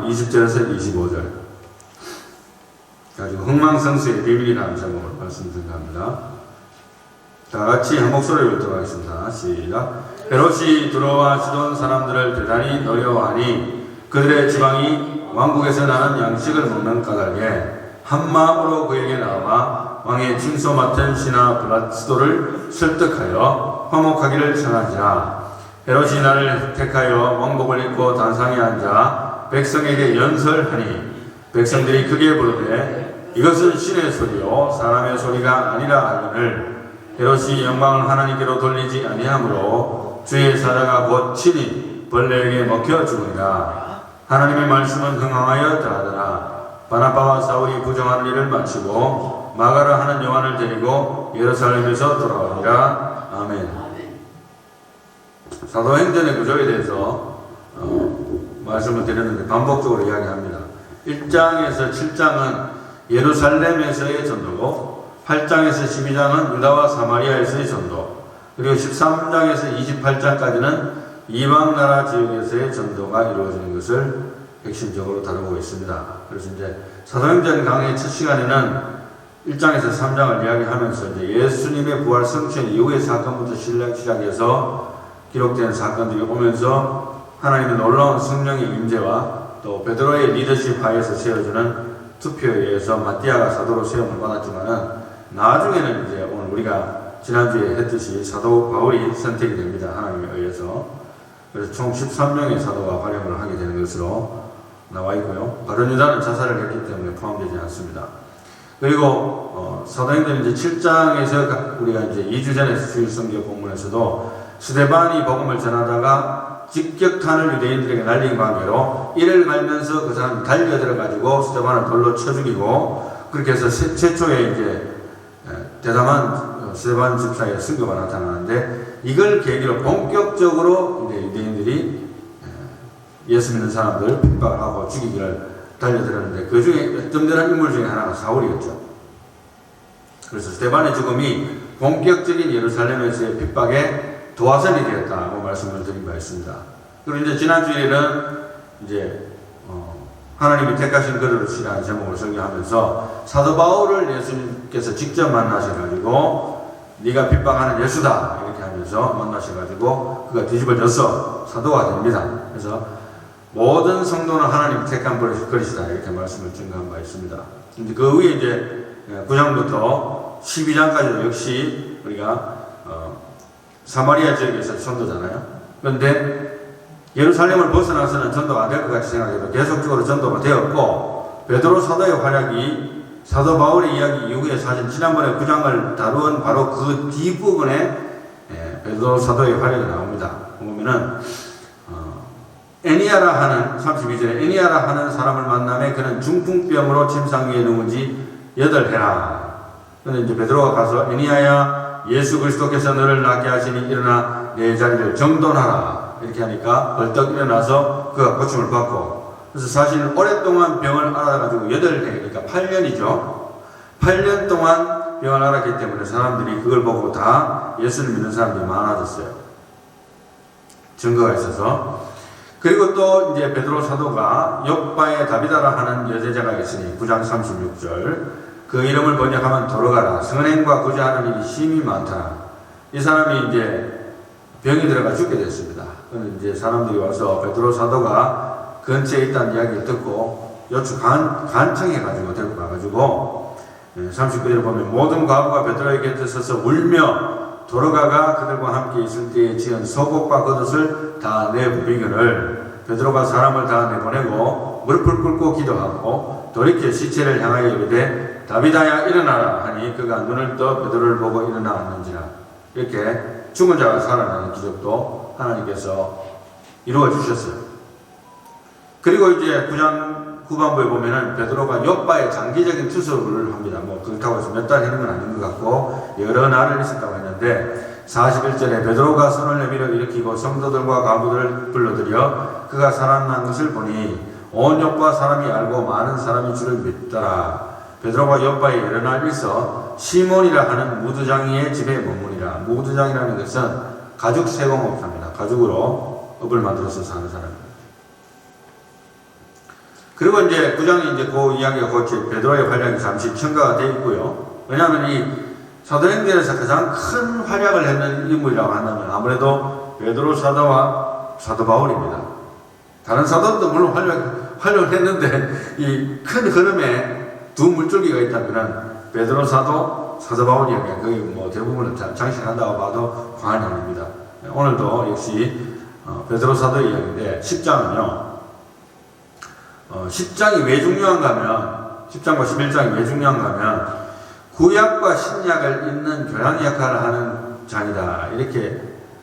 20절에서 25절. 가지고 흥망성쇠의 비밀이라는 제목으로 말씀드리려 합니다. 다 같이 한 목소리로 읽도록 하겠습니다. 시작. 헤롯이 두로와 시돈 사람들을 대단히 노려하니 그들의 지방이 왕국에서 나는 양식을 먹는 까닭에 한 마음으로 그에게 나와 왕의 징소 맡은 신하 블라스도를 설득하여 화목하기를 청하지라. 헤롯이 나를 택하여 왕복을 입고 단상에 앉아 백성에게 연설하니 백성들이 크게 부르되 이것은 신의 소리요 사람의 소리가 아니라 하거늘 헤롯이 영광을 하나님께로 돌리지 아니하므로 주의 사자가 곧 친히 벌레에게 먹혀 죽으리라. 하나님의 말씀은 흥황하여 다하더라. 바나바와 사울이 부정하는 일을 마치고 마가라 하는 요한을 데리고 예루살렘에서 돌아오리라. 아멘. 사도행전의 구조에 대해서 말씀을 드렸는데 반복적으로 이야기합니다. 1장에서 7장은 예루살렘에서의 전도고 8장에서 12장은 유다와 사마리아에서의 전도, 그리고 13장에서 28장까지는 이방나라 지역에서의 전도가 이루어지는 것을 핵심적으로 다루고 있습니다. 그래서 이제 사도행전 강의 첫 시간에는 1장에서 3장을 이야기하면서 이제 예수님의 부활 성취 이후의 사건부터 시작해서 기록된 사건들이 오면서 하나님의 놀라운 성령의 임재와 또 베드로의 리더십 하에서 세워주는 투표에 의해서 마띠아가 사도로 세움을 받았지만은 나중에는 이제 오늘 우리가 지난주에 했듯이 사도 바울이 선택이 됩니다. 하나님에 의해서. 그래서 총 13명의 사도가 활약을 하게 되는 것으로 나와 있고요. 바른 유다는 자살을 했기 때문에 포함되지 않습니다. 그리고 사도행전 이제 7장에서 우리가 이제 2주 전에 주일 성경 본문에서도 스데반이 복음을 전하다가 직격탄을 유대인들에게 날린 관계로 이를 말면서 그 사람이 달려들어가지고 스데반을 돌로 쳐 죽이고 그렇게 해서 최초의 이제 대담한 스데반 집사의 승거가 나타나는데 이걸 계기로 본격적으로 이제 유대인들이 예수 믿는 사람들 핍박을 하고 죽이기를 달려들었는데 그 중에 뜸들한 인물 중에 하나가 사울이었죠. 그래서 스데반의 죽음이 본격적인 예루살렘에서의 핍박에 도화선이 되었다고 말씀을 드린 바 있습니다. 그리고 이제 지난주에는 이제 하나님이 택하신 그들을 치라는 제목을 설교하면서 사도 바울을 예수님께서 직접 만나셔가지고 네가 핍박하는 예수다 이렇게 하면서 만나셔가지고 그가 뒤집어져서 사도가 됩니다. 그래서 모든 성도는 하나님이 택한 그릇이다 이렇게 말씀을 증거한 바 있습니다. 근데 그 위에 이제 9장부터 12장까지도 역시 우리가 사마리아 지역에서 전도잖아요. 그런데 예루살렘을 벗어나서는 전도가 안 될 것 같이 생각해도 계속적으로 전도가 되었고 베드로 사도의 활약이 사도 바울의 이야기 이후에 사실 지난번에 9장을 다루은 바로 그 뒷부분에 베드로 사도의 활약이 나옵니다. 보면은 애니아라 하는 32절에 애니아라 하는 사람을 만남에 그는 중풍병으로 침상 위에 누운 지 8해라. 그런데 이제 베드로가 가서 애니아야 예수 그리스도께서 너를 낫게 하시니 일어나 내 자리를 정돈하라. 이렇게 하니까 벌떡 일어나서 그가 고침을 받고 그래서 사실 오랫동안 병을 앓아가지고 8해, 그러니까 8년이죠. 8년 동안 병을 앓았기 때문에 사람들이 그걸 보고 다 예수를 믿는 사람들이 많아졌어요. 증거가 있어서. 그리고 또 이제 베드로 사도가 욥바의 다비다라 하는 여제자가 있으니 9장 36절 그 이름을 번역하면 돌아가라. 선행과 구제하는 일이 심히 많다. 이 사람이 이제 병이 들어가 죽게 됐습니다. 그런데 이제 사람들이 와서 베드로 사도가 근처에 있다는 이야기를 듣고 요추 간청해가지고 데리고 가가지고 39절을 보면 모든 과부가 베드로의 곁에 서서 울며 도로가가 그들과 함께 있을 때에 지은 속옷과 겉옷을 다 내버리기를 베드로가 사람을 다 내보내고 무릎을 꿇고 기도하고 돌이켜 시체를 향하여 이르되 다비다야 일어나라 하니 그가 눈을 떠 베드로를 보고 일어나왔는지라. 이렇게 죽은 자가 살아나는 기적도 하나님께서 이루어 주셨어요. 그리고 이제 9장 후반부에 보면은 베드로가 욥바의 장기적인 투석을 합니다. 뭐 그렇다고 해서 몇 달 있는 건 아닌 것 같고 여러 날을 있었다고 했는데 41절에 베드로가 손을 내밀어 일으키고 성도들과 과부들을 불러들여 그가 살아난 것을 보니 온 욥바 사람이 알고 많은 사람이 주를 믿더라. 베드로가 욥바에 여러 날 있어 시몬이라 하는 무두장이의 집에 머무니라. 무두장이라는 것은 가죽 세공업자입니다. 가죽으로 업을 만들어서 사는 사람입니다. 그리고 이제 9장이 이제 그 이야기가 거치 베드로의 활약이 잠시 첨가가 되어 있고요. 왜냐하면 이 사도행전에서 가장 큰 활약을 했는 인물이라고 한다면 아무래도 베드로 사도와 사도 바울입니다. 다른 사도들도 물론 활약을 했는데 이 큰 흐름에 두 물줄기가 있다면 베드로 사도, 사도 바울 이야기가 거의 뭐 대부분을 장식한다고 봐도 과언이 아닙니다. 오늘도 역시 베드로 사도 이야기인데 10장은요. 10장이 왜 중요한가 하면 10장과 11장이 왜 중요한가 하면 구약과 신약을 잇는 교양 역할을 하는 장이다. 이렇게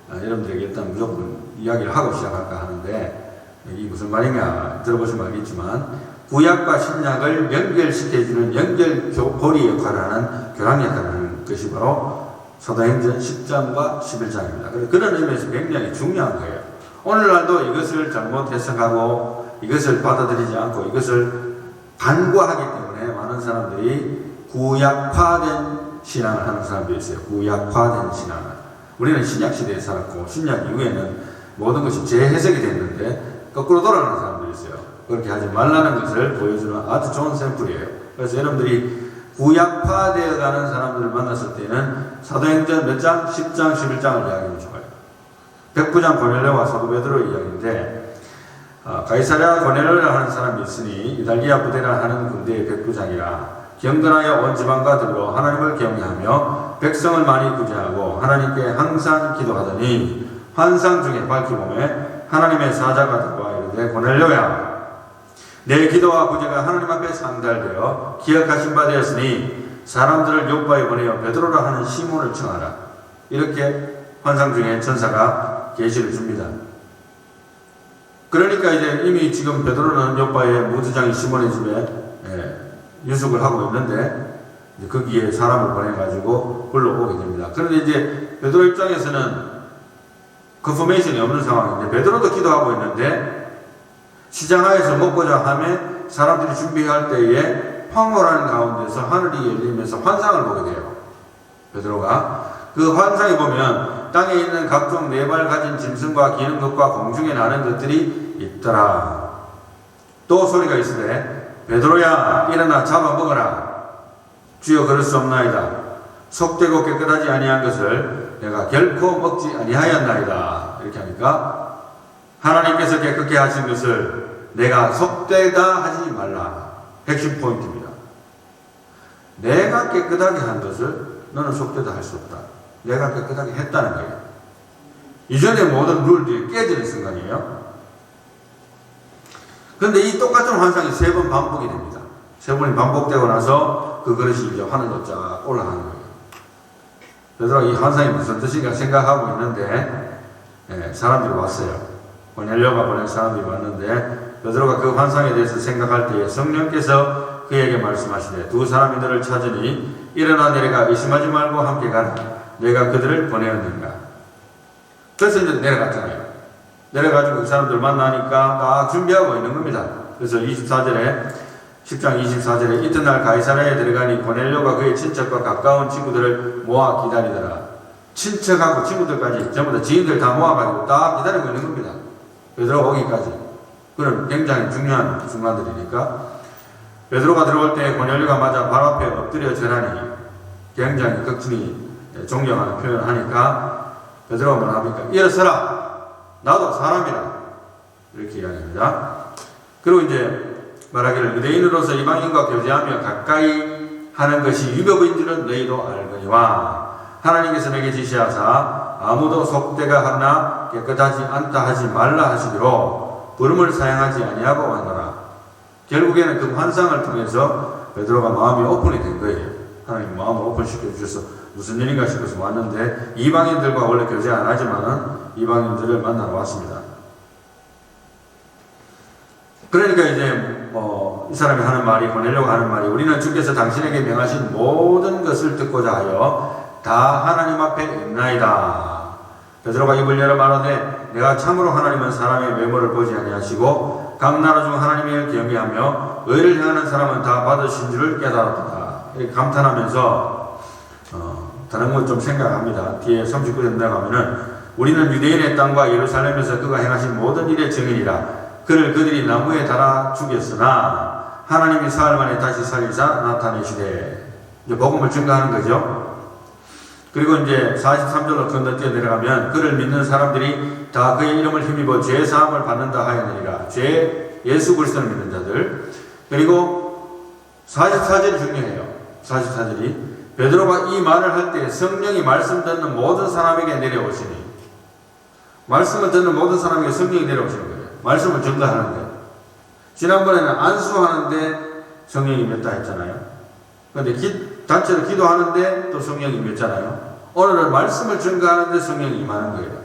여러분들에게 일단 무조건 이야기를 하고 시작할까 하는데 이게 무슨 말이냐 들어보시면 알겠지만 구약과 신약을 연결시켜주는 연결고리 역할을 하는 교양 역할을 하는 것이 바로 사도행전 10장과 11장입니다. 그런 의미에서 굉장히 중요한 거예요. 오늘날도 이것을 잘못 해석하고 이것을 받아들이지 않고 이것을 간과하기 때문에 많은 사람들이 구약화된 신앙을 하는 사람들이 있어요. 구약화된 신앙을. 우리는 신약 시대에 살았고 신약 이후에는 모든 것이 재해석이 됐는데 거꾸로 돌아가는 사람들이 있어요. 그렇게 하지 말라는 것을 보여주는 아주 좋은 샘플이에요. 그래서 여러분들이 구약화되어 가는 사람들을 만났을 때는 사도행전 몇 장? 10장, 11장을 이야기하면 좋아요. 백부장 고넬료와 사도 베드로의 이야기인데 가이사랴 고넬료라 하는 사람이 있으니 이달리아 부대라 하는 군대의 백부장이라 경건하여 온 지방과 들어 하나님을 경외하며 백성을 많이 구제하고 하나님께 항상 기도하더니 환상 중에 밝히 보매 하나님의 사자가 들어와 이르되 고넬료야 내 기도와 구제가 하나님 앞에 상달되어 기억하신 바 되었으니 사람들을 요바에 보내어 베드로라 하는 시몬을 청하라. 이렇게 환상 중에 천사가 계시를 줍니다. 그러니까 이제 이미 지금 베드로는 요바의 무주장이 시몬의 집에 유숙을 하고 있는데 이제 거기에 사람을 보내가지고 불러오게 됩니다. 그런데 이제 베드로 입장에서는 컨포메이션이 없는 상황인데 베드로도 기도하고 있는데 시장하에서 먹고자 하면 사람들이 준비할 때에 황홀한 가운데서 하늘이 열리면서 환상을 보게 돼요. 베드로가 그 환상에 보면 땅에 있는 각종 네 발 가진 짐승과 기는 것과 공중에 나는 것들이 있더라. 또 소리가 있으되 베드로야 일어나 잡아 먹어라. 주여 그럴 수 없나이다. 속되고 깨끗하지 아니한 것을 내가 결코 먹지 아니하였나이다. 이렇게 하니까 하나님께서 깨끗게 하신 것을 내가 속되다 하지 말라. 핵심 포인트입니다. 내가 깨끗하게 한 것을 너는 속되다 할 수 없다. 내가 깨끗하게 했다는 거예요. 이전의 모든 룰들이 깨지는 순간이에요. 그런데 이 똑같은 환상이 3번 반복이 됩니다. 3번이 반복되고 나서 그 그릇이 이제 하늘로 쫙 올라가는 거예요. 그래서 이 환상이 무슨 뜻인가 생각하고 있는데 사람들이 왔어요. 고넬료가 보낸 사람들이 왔는데 베드로가 그 환상에 대해서 생각할 때에 성령께서 그에게 말씀하시되 두 사람이 너를 찾으니 일어나 내려가 의심하지 말고 함께 가라. 내가 그들을 보내었는가. 그래서 이제 내려갔잖아요. 내려가지고 그 사람들 만나니까 딱 준비하고 있는 겁니다. 그래서 24절에 10장 24절에 이튿날 가이사랴에 들어가니 고넬료가 그의 친척과 가까운 친구들을 모아 기다리더라. 친척하고 친구들까지 전부 다 지인들 다 모아가지고 딱 기다리고 있는 겁니다. 베드로 오기까지. 그런 굉장히 중요한 순간들이니까 베드로가 들어올 때 고넬료가 맞아 발 앞에 엎드려 절하니 굉장히 극진히 존경하는 표현을 하니까 베드로가 뭐라 합니까? 일어서라. 나도 사람이라. 이렇게 이야기합니다. 그리고 이제 말하기를 유대인으로서 이방인과 교제하며 가까이 하는 것이 유법인 줄은 너희도 알거니와 하나님께서 내게 지시하사 아무도 속되가 하나 깨끗하지 않다 하지 말라 하시기로 부름을 사용하지 아니하고 왔노라. 결국에는 그 환상을 통해서 베드로가 마음이 오픈이 된 거예요. 하나님 마음을 오픈시켜 주셔서 무슨 일인가 싶어서 왔는데 이방인들과 원래 교제 안 하지만은 이방인들을 만나러 왔습니다. 그러니까 이제 이 사람이 하는 말이 고넬료가 하는 말이 우리는 주께서 당신에게 명하신 모든 것을 듣고자 하여 다 하나님 앞에 있나이다. 베드로가 입을 열어 말하되 내가 참으로 하나님은 사람의 외모를 보지 아니하시고 각 나라 중 하나님을 경외하며 의를 행하는 사람은 다 받으신 줄을 깨달았다. 이렇게 감탄하면서 다른 것 좀 생각합니다. 뒤에 39절 내려가면은 우리는 유대인의 땅과 예루살렘에서 그가 행하신 모든 일의 증인이라 그를 그들이 나무에 달아 죽였으나 하나님이 사흘 만에 다시 살리사 나타내시되, 이제 복음을 증거하는 거죠. 그리고 이제 43절로 건너뛰어 내려가면 그를 믿는 사람들이 다 그의 이름을 힘입어 죄 사함을 받는다 하였느니라. 죄 예수 그리스도를 믿는 자들. 그리고 44절이 중요해요. 44절이 베드로가 이 말을 할 때 성령이 말씀 듣는 모든 사람에게 내려오시니, 말씀을 듣는 모든 사람에게 성령이 내려오시는 거예요. 말씀을 증거하는 거예요. 지난번에는 안수하는데 성령이 임했다 했잖아요. 그런데 단체로 기도하는데 또 성령이 임했잖아요. 오늘은 말씀을 증거하는데 성령이 임하는 거예요.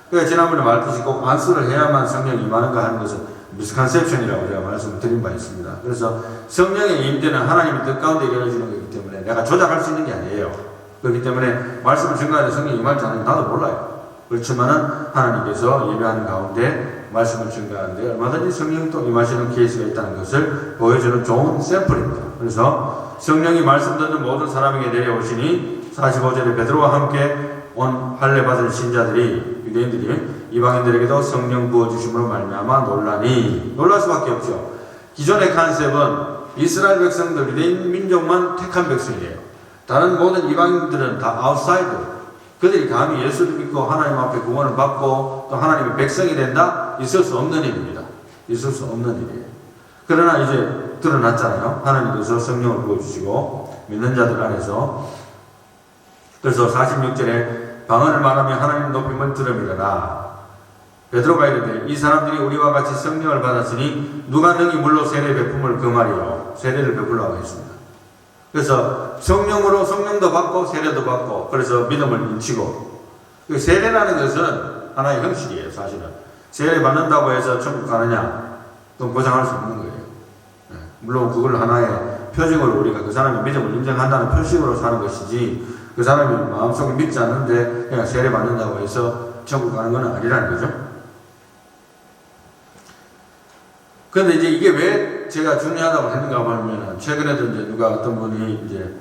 그러니까 지난번에 말했듯이 꼭 안수를 해야만 성령이 임하는가 하는 것은 미스컨셉션이라고 제가 말씀을 드린 바 있습니다. 그래서 성령의 임재는 하나님의 뜻 가운데 이루어지는 거기 때문에 내가 조작할 수 있는 게 아니에요. 그렇기 때문에 말씀을 증거하는데 성령이 임할지 안 할지 나도 몰라요. 그렇지만은 하나님께서 예배하는 가운데 말씀을 증거하는데 얼마든지 성령이 또 임하시는 케이스가 있다는 것을 보여주는 좋은 샘플입니다. 그래서 성령이 말씀 듣는 모든 사람에게 내려오시니 45절에 베드로와 함께 온 할례 받은 신자들이, 유대인들이 이방인들에게도 성령 부어주심으로 말미암아 놀랄 수밖에 없죠. 기존의 컨셉은 이스라엘 백성들, 유대인 민족만 택한 백성이에요. 다른 모든 이방인들은 다 아웃사이더, 그들이 감히 예수를 믿고 하나님 앞에 구원을 받고 또 하나님의 백성이 된다? 있을 수 없는 일입니다. 있을 수 없는 일이에요. 그러나 이제 드러났잖아요. 하나님께서 성령을 부어주시고 믿는 자들 안에서. 그래서 46절에 방언을 말하며 하나님 높임을 들음이라나. 베드로가 이르되 이 사람들이 우리와 같이 성령을 받았으니 누가 능히 물로 세례 베품을 금하리요. 세례를 베풀라고 했습니다. 그래서 성령으로 성령도 받고 세례도 받고, 그래서 믿음을 인치고. 세례라는 것은 하나의 형식이에요. 사실은 세례 받는다고 해서 천국 가느냐 그건 보장할 수 없는 거예요. 물론 그걸 하나의 표징으로 우리가 그 사람의 믿음을 인정한다는 표식으로 사는 것이지, 그 사람이 마음속에 믿지 않는데 그냥 세례 받는다고 해서 천국 가는 건 아니라는 거죠. 그런데 이제 이게 왜 제가 중요하다고 했는가 하면, 최근에도 이제 누가 어떤 분이 이제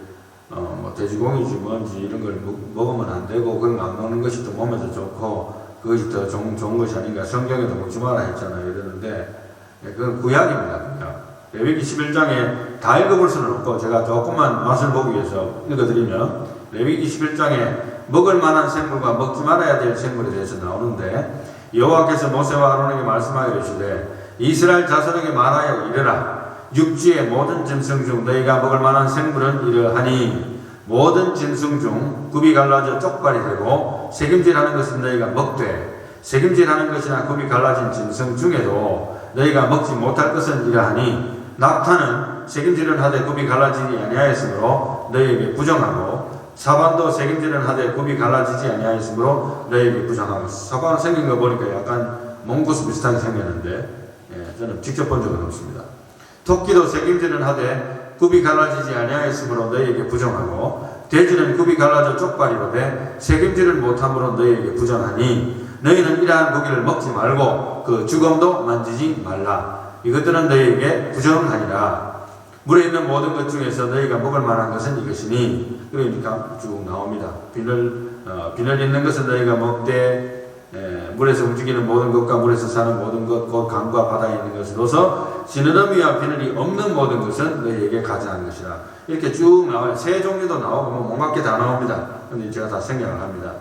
뭐 돼지고기지 뭔지 이런 걸 먹으면 안 되고, 그런 거 안 먹는 것이 또 몸에도 좋고 그것이 더 좋은 것이 아닌가, 성경에도 먹지 마라 했잖아요. 이러는데 그건 구약입니다. 구약. 레위기 11장에 다 읽어볼 수는 없고 제가 조금만 맛을 보기 위해서 읽어드리면, 레위기 11장에 먹을 만한 생물과 먹지 말아야 될 생물에 대해서 나오는데, 여호와께서 모세와 아론에게 말씀하여 이르시되 이스라엘 자손에게 말하여 이르라. 육지의 모든 짐승 중 너희가 먹을 만한 생물은 이러하니 모든 짐승 중 굽이 갈라져 쪽발이 되고 새김질하는 것은 너희가 먹되, 새김질하는 것이나 굽이 갈라진 짐승 중에도 너희가 먹지 못할 것은 이러하니 낙타는 새김질은 하되 굽이 갈라지지 아니하였으므로 너희에게 부정하고, 사반도 새김질은 하되 굽이 갈라지지 아니하였으므로 너희에게 부정하고. 사반 생긴 거 보니까 약간 몽고스 비슷하게 생겼는데, 저는 직접 본 적은 없습니다. 토끼도 새김질은 하되 굽이 갈라지지 아니하였으므로 너희에게 부정하고, 돼지는 굽이 갈라져 쪽발이로되 새김질을 못함으로 너희에게 부정하니 너희는 이러한 고기를 먹지 말고 그 죽음도 만지지 말라. 이것들은 너희에게 부정하니라. 물에 있는 모든 것 중에서 너희가 먹을 만한 것은 이것이니, 그러니까 쭉 나옵니다. 비늘 있는 것은 너희가 먹되, 물에서 움직이는 모든 것과 물에서 사는 모든 것, 곧 강과 바다에 있는 것으로서 지느러미와 비늘이 없는 모든 것은 너희에게 가져한 것이라. 이렇게 쭉 나와요. 새 종류도 나오고 뭐 온갖 게 다 나옵니다. 그런데 제가 다 생략을 합니다.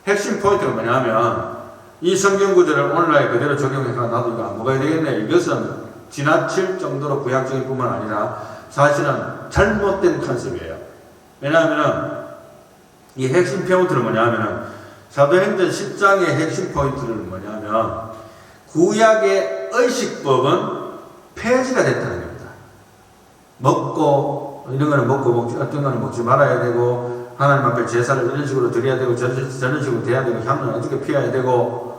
핵심 포인트가 뭐냐면, 이 성경 구절을 오늘날 그대로 적용해서 나도 이거 안 먹어야 되겠네, 이것은 지나칠 정도로 구약적일 뿐만 아니라 사실은 잘못된 컨셉이에요. 왜냐하면 이 핵심 포인트는 뭐냐면, 사도행전 10장의 핵심 포인트는 뭐냐면, 구약의 의식법은 폐지가 됐다는 겁니다. 먹고, 이런 거는 먹고, 어떤 거는 먹지 말아야 되고, 하나님 앞에 제사를 이런 식으로 드려야 되고, 저런 식으로 돼야 되고, 향은 어떻게 피워야 되고,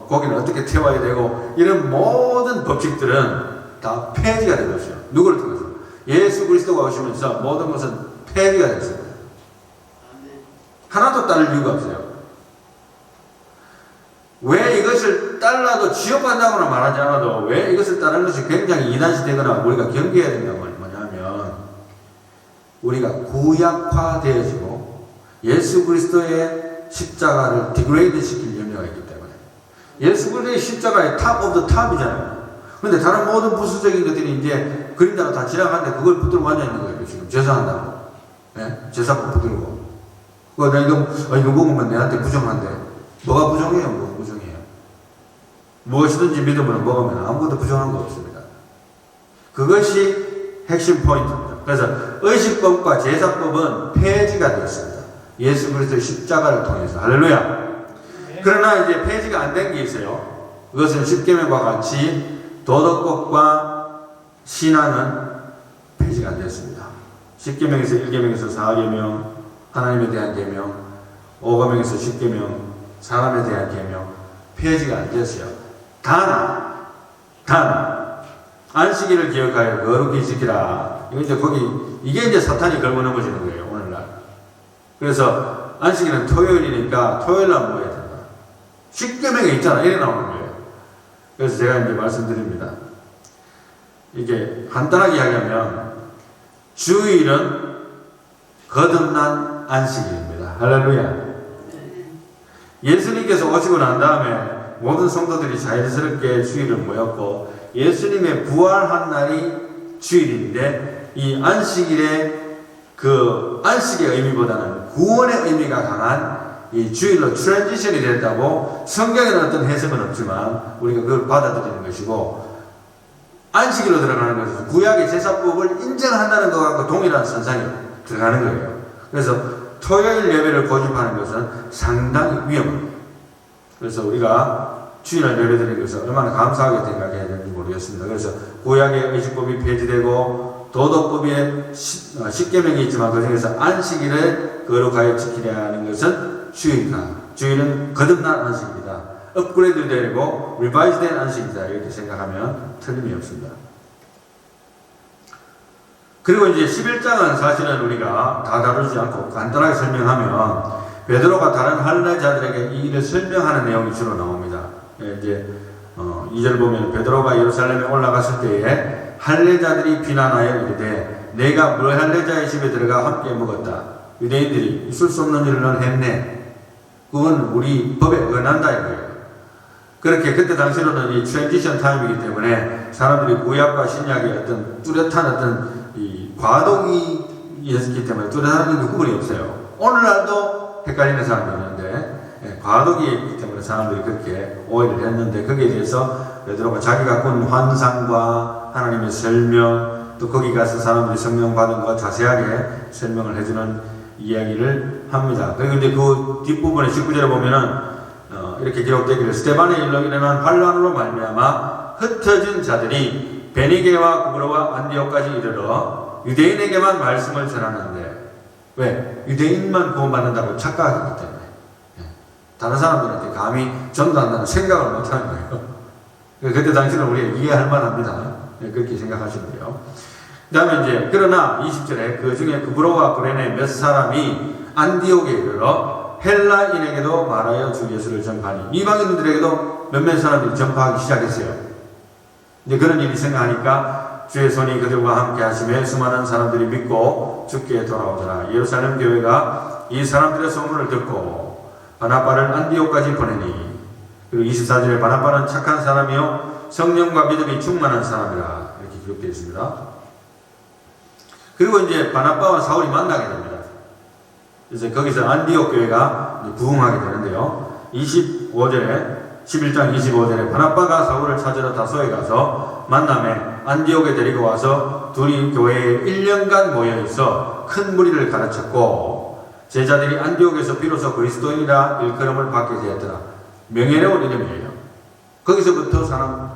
고기는 어떻게 태워야 되고, 이런 모든 법칙들은 다 폐지가 된 것이요. 누구를 통해서? 예수 그리스도가 오시면서 모든 것은 폐지가 됐습니다. 하나도 따를 이유가 없어요. 왜 이것을 따르라도 지옥 간다고는 말하지 않아도 왜 이것을 따르는 것이 굉장히 이단시 되거나 우리가 경계해야 된다는 건 뭐냐면, 우리가 구약화되어지고 예수 그리스도의 십자가를 디그레이드 시킬 염려가 있기 때문에, 예수 그리스도의 십자가의 탑 오브 더 탑이잖아요. 근데 다른 모든 부수적인 것들이 이제 그림자가 다 지나가는데 그걸 붙들고 앉아있는 거예요. 지금 제사한다고. 예? 제사법 붙들고. 내가 이거 먹으면 내한테 부정한데. 뭐가 부정해요? 뭐가 부정해요? 무엇이든지 믿음으로 먹으면 아무것도 부정한 거 없습니다. 그것이 핵심 포인트입니다. 그래서 의식법과 제사법은 폐지가 되었습니다. 예수 그리스도의 십자가를 통해서. 할렐루야. 그러나 이제 폐지가 안 된 게 있어요. 그것은 십계명과 같이 도덕법과 신앙은 폐지가 안 됐습니다. 십계명에서 1계명에서 4계명, 하나님에 대한 계명, 5계명에서 10계명, 사람에 대한 계명, 폐지가 안 됐어요. 단, 안식일을 기억하여 거룩히 지키라. 이게 이제 사탄이 걸고 넘어지는 거예요, 오늘날. 그래서 안식일은 토요일이니까 토요일날 뭐 해야 된다. 십계명에 있잖아. 이래 나오는 거예요. 그래서 제가 이제 말씀드립니다. 이게 간단하게 이야기하면 주일은 거듭난 안식일입니다. 할렐루야. 예수님께서 오시고 난 다음에 모든 성도들이 자연스럽게 주일을 모였고 예수님의 부활한 날이 주일인데 이 안식일의 그 안식의 의미보다는 구원의 의미가 강한 이 주일로 트랜지션이 됐다고 성경에는 어떤 해석은 없지만 우리가 그걸 받아들이는 것이고 안식일로 들어가는 것은 구약의 제사법을 인정한다는 것과 동일한 선상에 들어가는 거예요. 그래서 토요일 예배를 고집하는 것은 상당히 위험합니다. 그래서 우리가 주일날 예배드리는 것을 얼마나 감사하게 생각해야 되는지 모르겠습니다. 그래서 구약의 의식법이 폐지되고 도덕법에 10계명이 있지만 그 중에서 안식일을 거룩하여 지키려 하는 것은 주일은 거듭난 안식이다. 업그레이드 되고 리바이즈 된 안식이다. 이렇게 생각하면 틀림이 없습니다. 그리고 이제 11장은 사실은 우리가 다 다루지 않고 간단하게 설명하면 베드로가 다른 할례자들에게 이 일을 설명하는 내용이 주로 나옵니다. 이제 2절 보면 베드로가 예루살렘에 올라갔을 때에 할례자들이 비난하여 이르되 내가 무할례자의 집에 들어가 함께 먹었다. 유대인들이 있을 수 없는 일을 했네. 그건 우리 법에 어긋난다 이거예요. 그렇게 그때 당시로는 이 트랜지션 타임이기 때문에 사람들이 구약과 신약의 어떤 뚜렷한 어떤 이 과도기였기 때문에 뚜렷한 구분이 없어요. 오늘날도 헷갈리는 사람이 있는데 과도기에 있기 때문에 사람들이 그렇게 오해를 했는데 거기에 대해서 베드로가 자기가 꾼 환상과 하나님의 설명 또 거기 가서 사람들이 성령 받은 거 자세하게 설명을 해주는 이야기를 합니다. 그리고 이제 그 뒷부분에 19절에 보면은 이렇게 기록되기를 스데반의 일로 일어난 환란으로 말미암아 흩어진 자들이 베니게와 구브로와 안디옥까지 이르러 유대인에게만 말씀을 전하는데 왜? 유대인만 구원받는다고 착각하기 때문에 다른 사람들한테 감히 전도한다는 생각을 못하는 거예요. 그때 당시는 우리가 이해할 만합니다. 그렇게 생각하시면 돼요. 그 다음에 이제 그러나 20절에 그 중에 구브로와 구레네 몇 사람이 안디옥에 이르러 헬라인에게도 말하여 주 예수를 전파하니 이방인들에게도 몇몇 사람들이 전파하기 시작했어요. 이제 그런 일이 생각하니까 주의 손이 그들과 함께 하심에 수많은 사람들이 믿고 주께 돌아오더라. 예루살렘 교회가 이 사람들의 소문을 듣고 바나바를 안디옥까지 보내니 그리고 24절에 바나바는 착한 사람이요 성령과 믿음이 충만한 사람이라 이렇게 기록되어 있습니다. 그리고 이제 바나바와 사울이 만나게 됩니다. 그래서 거기서 안디옥 교회가 부흥하게 되는데요. 25절에 11장 25절에 바나바가 사울을 찾으러 다소에 가서 만남에 안디옥에 데리고 와서 둘이 교회에 1년간 모여 있어 큰 무리를 가르쳤고 제자들이 안디옥에서 비로소 그리스도인이라 일컬음을 받게 되었더라. 명예로운 이름이에요. 거기서부터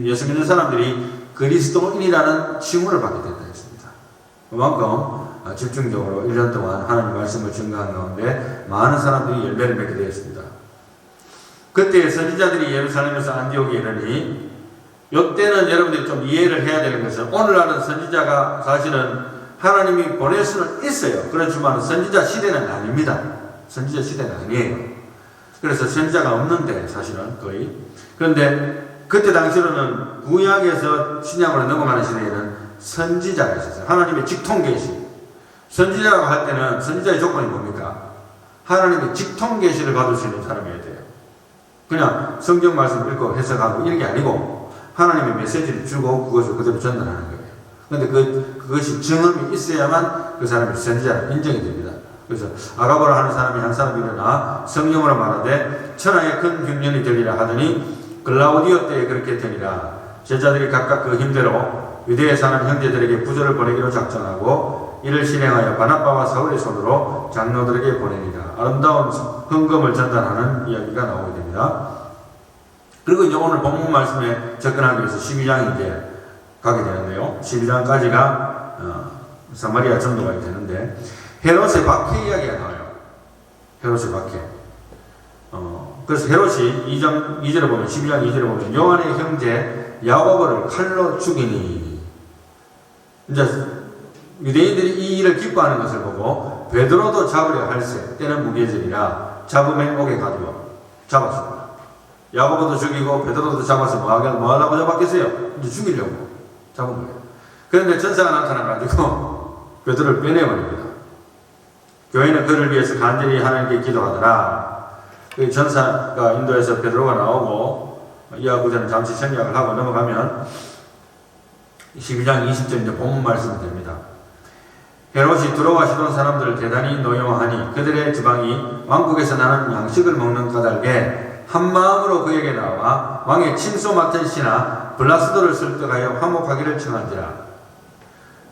예수 믿는 사람들이 그리스도인이라는 칭호를 받게 된다 했습니다. 그만큼 집중적으로 1년 동안 하나님 말씀을 증거한 가운데 많은 사람들이 열매를 맺게 되었습니다. 그때 선지자들이 예루살렘에서 안디옥에 이르니 이때는 여러분들이 좀 이해를 해야 되는 것은 오늘날은 선지자가 사실은 하나님이 보낼 수는 있어요. 그렇지만 선지자 시대는 아닙니다. 선지자 시대는 아니에요. 그래서 선지자가 없는데 사실은 거의. 그런데 그때 당시로는 구약에서 신약으로 넘어가는 시대에는 선지자가 있었어요. 하나님의 직통계시. 선지자가 할 때는 선지자의 조건이 뭡니까? 하나님의 직통계시를 받을 수 있는 사람이어야 돼요. 그냥 성경 말씀 읽고 해석하고 이런 게 아니고 하나님의 메시지를 주고 그것을 그대로 전달하는 거예요. 근데 그것이 경험이 있어야만 그 사람이 선지자로 인정이 됩니다. 그래서 아가보라 하는 사람이 한 사람이 일어나 성령으로 말하되 천하의 큰 흉년이 되리라 하더니 글라우디오 때에 그렇게 되니라. 제자들이 각각 그 힘대로 유대에 사는 형제들에게 부조를 보내기로 작정하고 이를 실행하여 바나바와 사울의 손으로 장로들에게 보내니라. 아름다운 헌금을 전달하는 이야기가 나오게 됩니다. 그리고 이제 오늘 본문 말씀에 접근하기 위해서 12장이 이제 가게 되는데요. 12장까지가 사마리아 전도가 되는데 헤롯의 박해 이야기가 나와요. 헤롯의 박해. 그래서 헤롯이 2절에 보면 12장 2절에 보면 요한의 형제 야고보를 칼로 죽이니 이제 유대인들이 이 일을 기뻐하는 것을 보고 베드로도 잡으려 할세 때는 무계절이라 잡음에 오게 가지고 잡았습니다. 야고보도 죽이고 베드로도 잡아서 뭐 하려고 잡았겠어요? 이제 죽이려고 잡은 거예요. 그런데 전사가 나타나가지고 베드로를 빼내버립니다. 교회는 그를 위해서 간절히 하나님께 기도하더라. 그 전사가 인도에서 베드로가 나오고 이하 구절은 잠시 생략을 하고 넘어가면 12장 20절 이제 본문 말씀이 됩니다. 헤롯이 두로와 시돈 사람들을 대단히 노여워하니 그들의 지방이 왕국에서 나는 양식을 먹는 까닭에 한 마음으로 그에게 나와 왕의 침소 맡은 신하 블라스도를 설득하여 화목하기를 청한지라.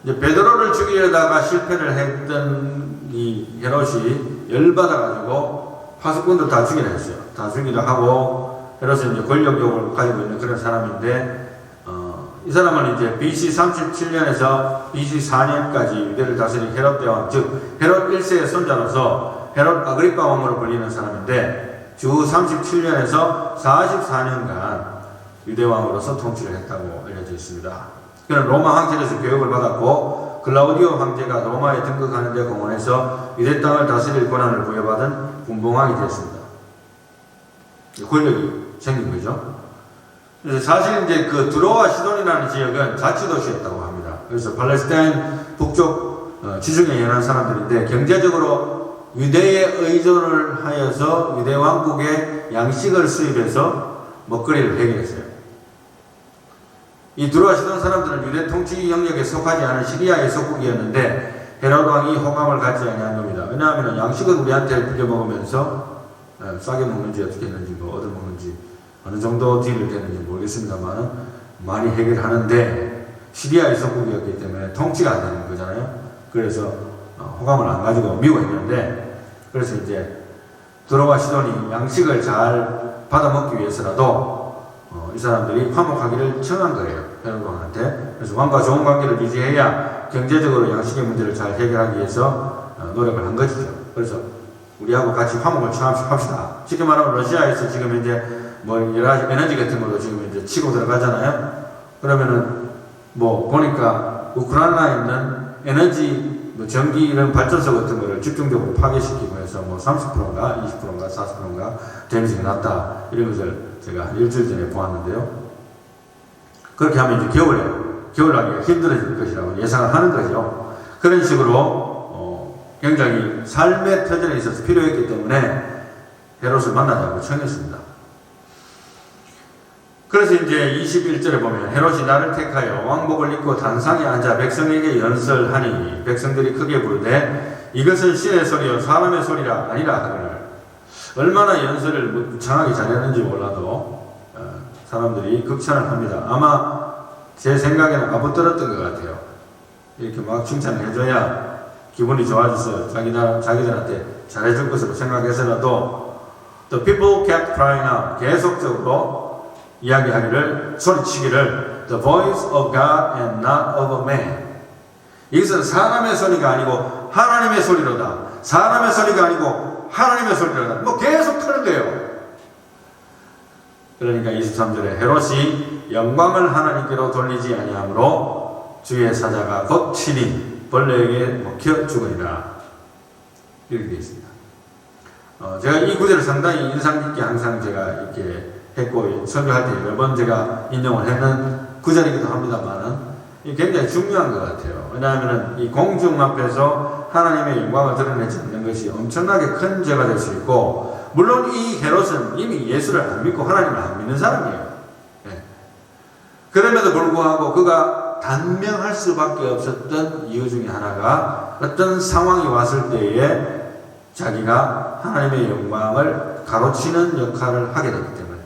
이제 베드로를 죽이려다가 실패를 했던 이 헤롯이 열받아가지고 파수꾼들 다 죽이려 했어요. 다 죽이려 하고 헤롯은 이제 권력욕을 가지고 있는 그런 사람인데 이 사람은 이제 BC 37년에서 BC 4년까지 유대를 다스린 헤롯 대왕, 즉 헤롯 1세의 손자로서 헤롯 아그리파 왕으로 불리는 사람인데 주 37년에서 44년간 유대 왕으로서 통치를 했다고 알려져 있습니다. 그는 로마 황제로서 교육을 받았고 글라우디오 황제가 로마에 등극하는 데 공헌해서 유대 땅을 다스릴 권한을 부여받은 분봉왕이 되었습니다. 권력이 생긴 거죠. 사실 이제 그 두로와 시돈이라는 지역은 자치도시였다고 합니다. 그래서 팔레스타인 북쪽 지중해 연안 사람들인데 경제적으로 유대에 의존을 하여서 유대 왕국의 양식을 수입해서 먹거리를 해결했어요. 이 두로와 시돈 사람들은 유대 통치 영역에 속하지 않은 시리아의 속국이었는데 헤롯 왕이 호감을 갖지 아니한 겁니다. 왜냐하면 양식을 우리한테 빌려 먹으면서 싸게 먹는지 어떻게 했는지 뭐 얻어 먹는지 어느 정도 딜을 되는지 모르겠습니다만 많이 해결하는데 시리아의 속국이었기 때문에 통치가 안 되는 거잖아요. 그래서 호감을 안 가지고 미워했는데 그래서 이제 두로와 시돈이 양식을 잘 받아먹기 위해서라도 이 사람들이 화목하기를 청한 거예요. 헤롯 왕한테. 그래서 왕과 좋은 관계를 유지해야 경제적으로 양식의 문제를 잘 해결하기 위해서 노력을 한 것이죠. 그래서 우리하고 같이 화목을 청합시다. 쉽게 말하면 러시아에서 지금 이제 뭐 여러 가지 에너지 같은 걸로 지금 이제 치고 들어가잖아요. 그러면은 뭐 보니까 우크라이나에 있는 에너지 뭐 전기 이런 발전소 같은 거를 집중적으로 파괴시키고 해서 뭐 30%인가 20%인가 40%인가 데미지가 났다 이런 것을 제가 한 일주일 전에 보았는데요. 그렇게 하면 이제 겨울나기가 힘들어질 것이라고 예상을 하는 거죠. 그런 식으로 굉장히 삶의 터전에 있어서 필요했기 때문에 헤롯을 만나자고 청했습니다. 그래서 이제 21절에 보면 헤롯이 나를 택하여 왕복을 입고 단상에 앉아 백성에게 연설하니 백성들이 크게 부르되 이것은 신의 소리요 사람의 소리라 아니라 하거늘. 얼마나 연설을 무창하게 잘했는지 몰라도 사람들이 극찬을 합니다. 아마 제 생각에는 아부떨었던 것 같아요. 이렇게 막 칭찬을 해줘야 기분이 좋아져서 자기들한테 잘해줄 것으로 생각해서라도 The people kept crying out. 계속적으로 이야기하기를 소리치기를 The voice of God and not of a man. 이것은 사람의 소리가 아니고 하나님의 소리로다. 사람의 소리가 아니고 하나님의 소리로다. 뭐 계속 크는 거예요. 그러니까 23절에 헤롯이 영광을 하나님께로 돌리지 아니하므로 주의 사자가 곧 친히 벌레에게 먹혀 죽으리라. 이렇게 되어 있습니다. 제가 이 구절을 상당히 인상 깊게 항상 제가 이렇게 했고 설교할 때 여러 번 제가 인용을 했는 구절이기도 합니다만은 굉장히 중요한 것 같아요. 왜냐하면 이 공중 앞에서 하나님의 영광을 드러내지 않는 것이 엄청나게 큰 죄가 될 수 있고 물론 이 헤롯은 이미 예수를 안 믿고 하나님을 안 믿는 사람이에요. 예. 그럼에도 불구하고 그가 단명할 수밖에 없었던 이유 중에 하나가 어떤 상황이 왔을 때에 자기가 하나님의 영광을 가로치는 역할을 하게 되기 때문에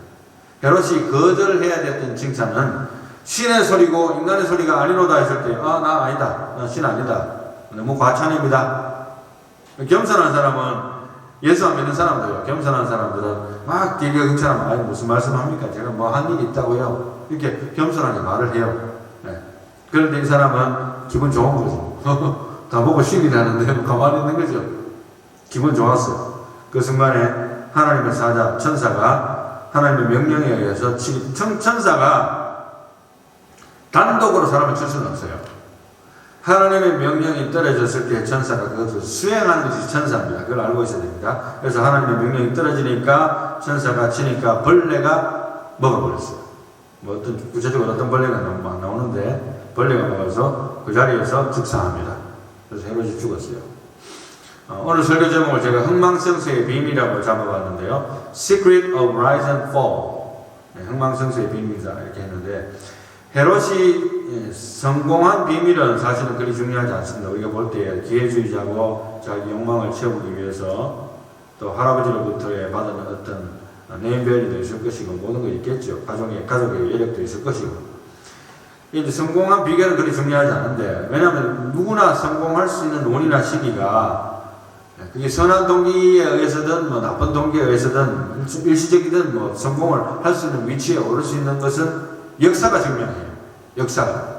헤롯이 거절해야 됐던 칭찬은 신의 소리고 인간의 소리가 아니로다 했을 때 나 아니다. 나 신 아니다. 너무 과찬입니다. 겸손한 사람은 예수 안 믿는 사람들요. 겸손한 사람들은 막 되게 괜찮으면 무슨 말씀합니까? 제가 뭐 한 일이 있다고요. 이렇게 겸손하게 말을 해요. 네. 그런데 이 사람은 기분 좋은 거죠. 다 보고 신이라는데 가만히 있는 거죠. 기분 좋았어요. 그 순간에 하나님의 사자 천사가 하나님의 명령에 의해서 천사가 단독으로 사람을 칠 수는 없어요. 하나님의 명령이 떨어졌을 때 천사가 그것을 수행하는 것이 천사입니다. 그걸 알고 있어야 됩니다. 그래서 하나님의 명령이 떨어지니까 천사가 치니까 벌레가 먹어버렸어요. 뭐 어떤 구체적으로 어떤 벌레가 나오는데 벌레가 먹어서 그 자리에서 죽상합니다. 그래서 헤롯이 죽었어요. 오늘 설교 제목을 제가 흥망성쇠의 비밀이라고 잡아봤는데요. Secret of Rise and Fall. 네, 흥망성쇠의 비밀이다 이렇게 했는데 헤롯이 성공한 비밀은 사실은 그리 중요하지 않습니다. 우리가 볼 때 기회주의자고 자기 욕망을 채우기 위해서 또 할아버지로부터 받은 어떤 네임밸류도 있을 것이고 모든 거 있겠죠. 가족의 예력도 있을 것이고. 이제 성공한 비결은 그리 중요하지 않은데 왜냐하면 누구나 성공할 수 있는 원이나 시기가 그게 선한 동기에 의해서든 뭐 나쁜 동기에 의해서든 일시적이든 뭐 성공을 할 수 있는 위치에 오를 수 있는 것은 역사가 증명해요. 역사가.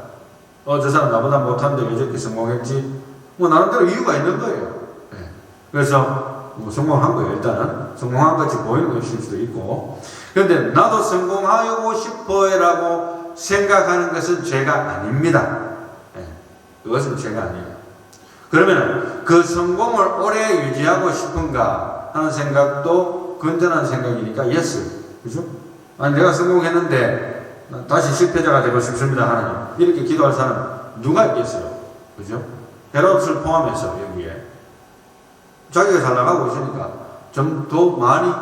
저 사람 나보다 못한데 왜 저렇게 성공했지? 뭐 나름대로 이유가 있는 거예요. 네. 그래서 뭐 성공한 거예요. 일단은 성공한 것이 보이는 것일 수도 있고. 그런데 나도 성공하고 싶어라고 생각하는 것은 죄가 아닙니다. 네. 그것은 죄가 아니에요. 그러면 그 성공을 오래 유지하고 싶은가 하는 생각도 건전한 생각이니까 예스. 그죠? 아니 내가 성공했는데 다시 실패자가 되고 싶습니다 하나님. 이렇게 기도할 사람 누가 있겠어요? 그죠? 헤롯을 포함해서 여기에 자기가 잘 나가고 있으니까 좀 더 많이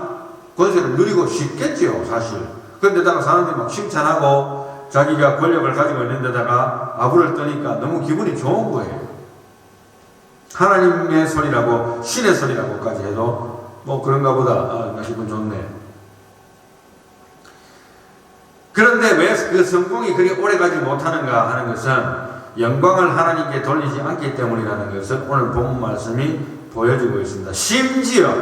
권세를 누리고 싶겠지요 사실. 그런데다가 사람들이 막 칭찬하고 자기가 권력을 가지고 있는 데다가 아부를 떠니까 너무 기분이 좋은 거예요. 하나님의 소리라고 신의 소리라고까지 해도 뭐 그런가 보다 나 기분 좋네. 그런데 왜 그 성공이 그리 오래가지 못하는가 하는 것은 영광을 하나님께 돌리지 않기 때문이라는 것을 오늘 본문 말씀이 보여주고 있습니다. 심지어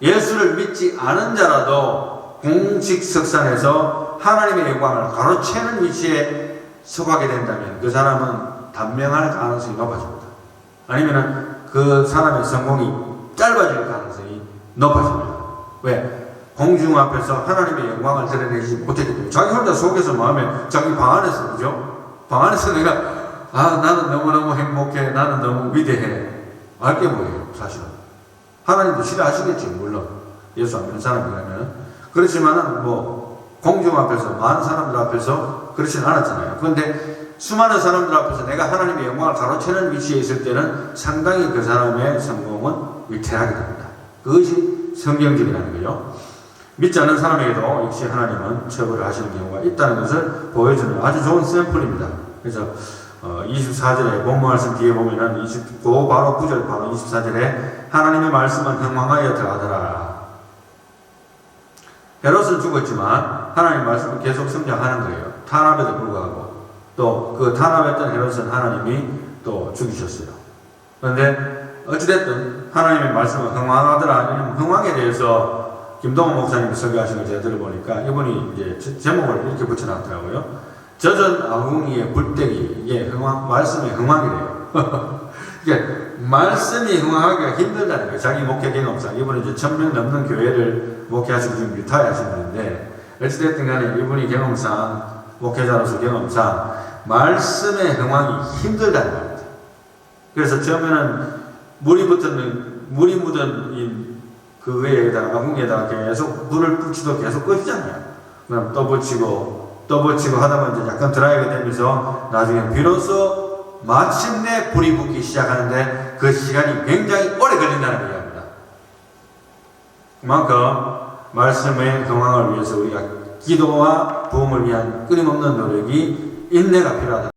예수를 믿지 않은 자라도 공식 석상에서 하나님의 영광을 가로채는 위치에 서가게 된다면 그 사람은 단명할 가능성이 높아집니다. 아니면 그 사람의 성공이 짧아질 가능성이 높아집니다. 왜? 공중 앞에서 하나님의 영광을 드러내지 못했기 때문에 자기 혼자 속에서 마음에 자기 방 안에서 그죠? 방 안에서 내가 나는 너무너무 행복해 나는 너무 위대해 알게 뭐예요 사실은. 하나님도 싫어하시겠지 물론 예수 안 믿는 사람이라면. 그렇지만은 뭐 공중 앞에서 많은 사람들 앞에서 그렇지는 않았잖아요. 그런데 수많은 사람들 앞에서 내가 하나님의 영광을 가로채는 위치에 있을 때는 상당히 그 사람의 성공은 위태하게 됩니다. 그것이 성경적이라는 거죠. 믿지 않는 사람에게도 역시 하나님은 처벌을 하시는 경우가 있다는 것을 보여주는 아주 좋은 샘플입니다. 그래서 24절에 본문 말씀 뒤에 보면은 바로 9절 바로 24절에 하나님의 말씀은 흥망하여 들어가더라. 헤롯은 죽었지만 하나님의 말씀은 계속 성장하는 거예요. 탄압에도 불구하고 또 그 탄압했던 헤롯은 하나님이 또 죽이셨어요. 그런데 어찌됐든 하나님의 말씀은 흥망하더라. 흥망에 대해서 김동원 목사님이 설교하신 걸 제가 들어보니까 이분이 이제 제목을 이렇게 붙여놨더라고요. 젖은 아궁이의 불때기. 이게 말씀의 흥망이래요. 이게 말씀이 흥망하기가 힘들다는 거예요. 자기 목회 경험상. 이분은 이제 1000명 넘는 교회를 목회하시고 지금 리타이어 하신 분인데 어찌됐든 간에 이분이 경험상, 목회자로서 경험상 말씀의 흥망이 힘들다는 겁니다. 그래서 처음에는 물이 묻은 그 외에다가 아궁이에다가 계속 불을 붙이도 계속 꺼지잖아요. 그럼 또 붙이고 하다 보면 이제 약간 드라이가 되면서 나중에 비로소 마침내 불이 붙기 시작하는데 그 시간이 굉장히 오래 걸린다는 얘기합니다. 그만큼 말씀의 경황을 위해서 우리가 기도와 부흥을 위한 끊임없는 노력이 인내가 필요하다.